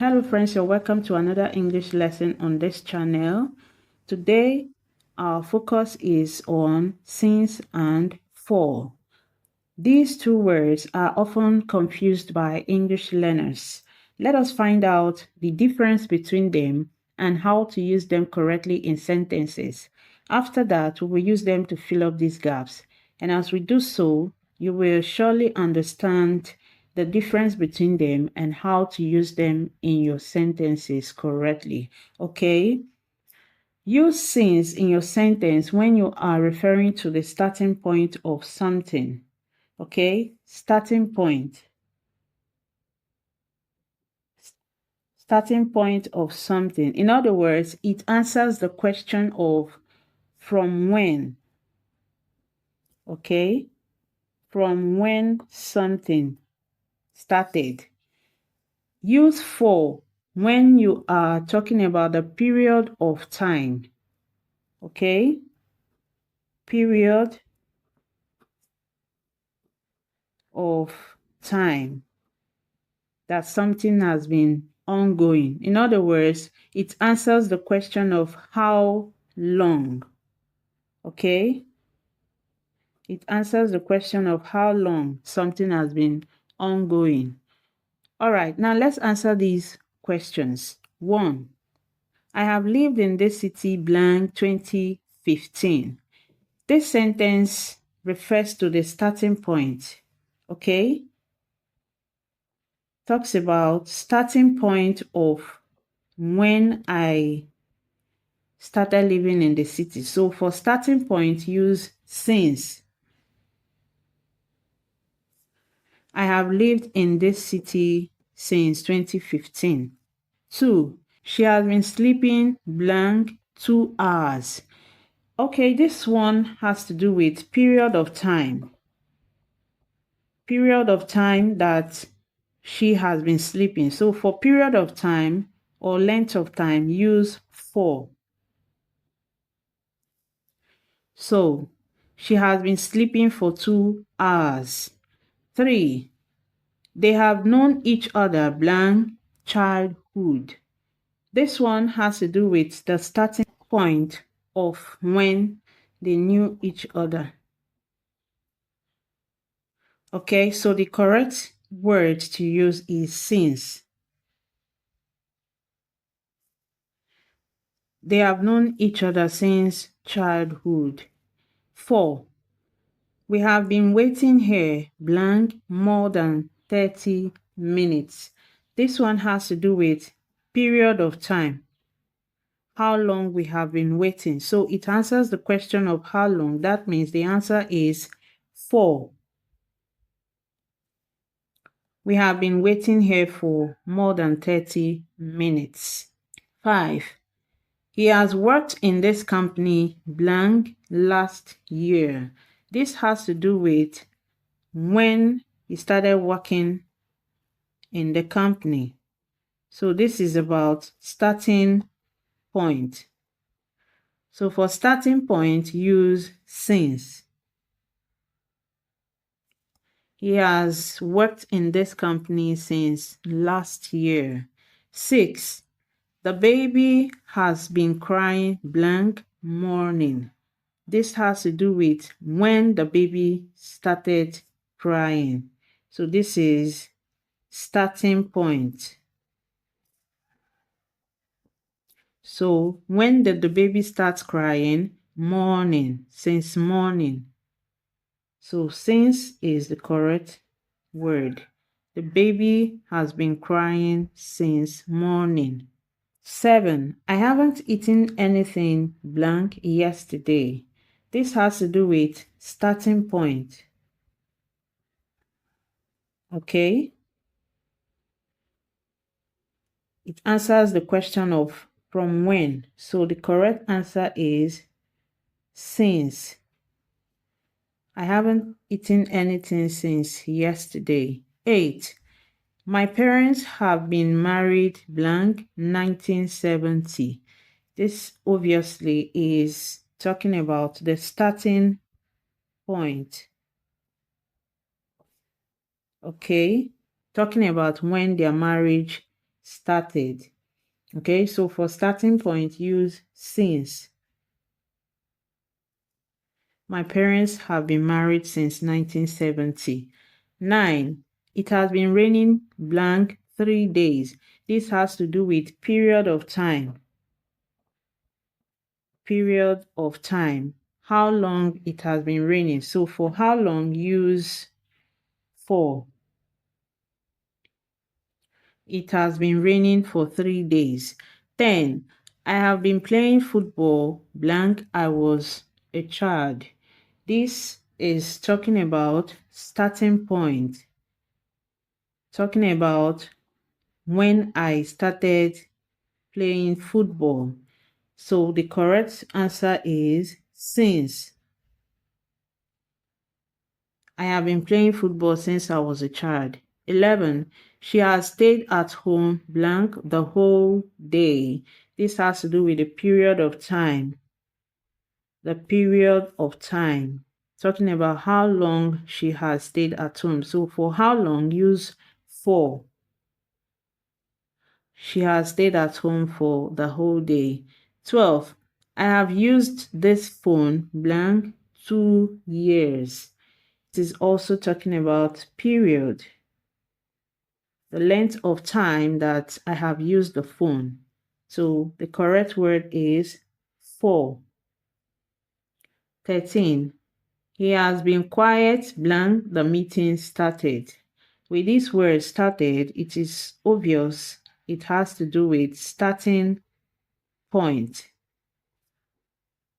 Hello friends, you're welcome to another English lesson on this channel. Today, our focus is on since and for. These two words are often confused by English learners. Let us find out the difference between them and how to use them correctly in sentences. After that, we will use them to fill up these gaps. And as we do so, you will surely understand the difference between them and how to use them in your sentences correctly. Okay? Use since in your sentence when you are referring to the starting point of something. Okay, starting point. Starting point of something. In other words, it answers the question of from when. Okay, from when something started. Use for when you are talking about the period of time. Okay, period of time that something has been ongoing. In other words, it answers the question of how long. Okay? It answers the question of how long something has been ongoing. All right, now let's answer these questions. 1. I have lived in this city blank 2015. This sentence refers to the starting point. Okay? Talks about starting point of when I started living in the city. So for starting point, use since. I have lived in this city since 2015. 2. She has been sleeping blank 2 hours. Okay, this one has to do with period of time. Period of time that she has been sleeping. So for period of time or length of time, use for. So she has been sleeping for 2 hours. 3. They have known each other blank childhood. This one has to do with the starting point of when they knew each other. Okay, so the correct word to use is since. They have known each other since childhood. 4. We have been waiting here blank more than 30 minutes. This one has to do with period of time. How long we have been waiting. So it answers the question of how long. That means the answer is 4. We have been waiting here for more than 30 minutes. 5. He has worked in this company blank last year. This has to do with when he started working in the company. So this is about starting point. So for starting point, use since. He has worked in this company since last year. 6. The baby has been crying blank morning. This has to do with when the baby started crying. So this is starting point. So when did the baby start crying? Morning, since morning. So since is the correct word. The baby has been crying since morning. 7. I haven't eaten anything blank yesterday. This has to do with starting point. Okay? It answers the question of from when. So the correct answer is since. I haven't eaten anything since yesterday. 8. My parents have been married blank 1970. This obviously is talking about the starting point. Okay, talking about when their marriage started. Okay, so for starting point, use since. My parents have been married since 1970. 9. It has been raining blank 3 days. This has to do with period of time. Period of time. How long it has been raining. So for how long, use for. It has been raining for 3 days. 10. I have been playing football blank I was a child. This is talking about starting point. Talking about when I started playing football. So the correct answer is since. I have been playing football since I was a child. 11. She has stayed at home blank the whole day. This has to do with the period of time. The period of time. Talking about how long she has stayed at home. So for how long, use for. She has stayed at home for the whole day. 12. I have used this phone blank 2 years. It is also talking about period. The length of time that I have used the phone. So the correct word is for. 13. He has been quiet blank the meeting started. With this word started, it is obvious it has to do with starting point.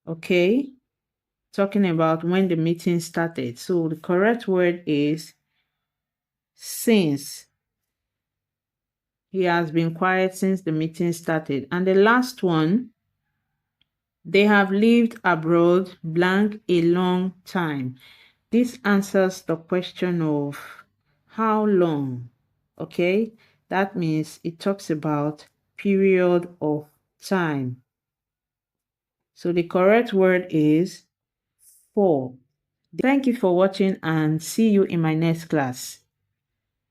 Okay? Talking about when the meeting started. So the correct word is since. He has been quiet since the meeting started. And the last one, they have lived abroad blank a long time. This answers the question of how long. Okay? That means it talks about period of time. So the correct word is for. Thank you for watching and see you in my next class.